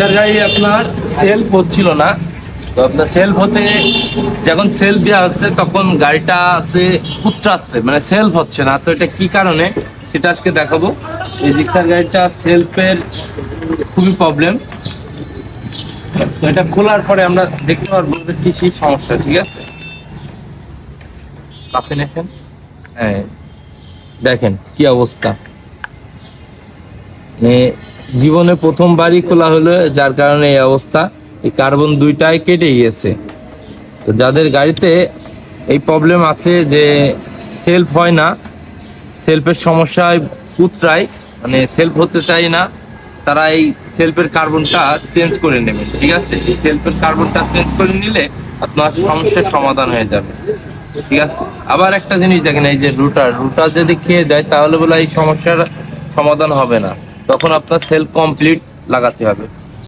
Gixxer গাড়ি আপনার self হচ্ছিল না, তো আপনার সেলফ হতে যখন সেলফ দেওয়া হচ্ছে তখন গাড়িটা আছে কুচরাচ্ছে, মানে সেলফ হচ্ছে না। তো এটা কি কারণে সেটা আজকে দেখাবো। এই জিক্সার গাড়িটা সেলফের খুবই প্রবলেম। তো এটা খোলার পরে আমরা দেখতে পারবো যে কি সেই সমস্যা। ঠিক আছে, কাছে নেছেন, হ্যাঁ দেখেন কি অবস্থা। মানে জীবনে প্রথমবারই খোলা হলো, যার কারণে এই অবস্থা। এই কার্বন দুইটাই কেটে গিয়েছে। তো যাদের গাড়িতে এই প্রবলেম আছে যে সেলফ হয় না, সেলফের সমস্যায় পুত্রায়, মানে সেলফ হতে চাই না, তারা এই সেলফের কার্বনটা চেঞ্জ করে নেবে। ঠিক আছে, এই সেলফের কার্বনটা চেঞ্জ করে নিলে আপনার সমস্যার সমাধান হয়ে যাবে। ঠিক আছে, আবার একটা জিনিস দেখেন, এই যে রুটার যদি খেয়ে যায় তাহলে বলে এই সমস্যার সমাধান হবে না, তখন আপনার সেলফ কমপ্লিট লাগাতে হবে।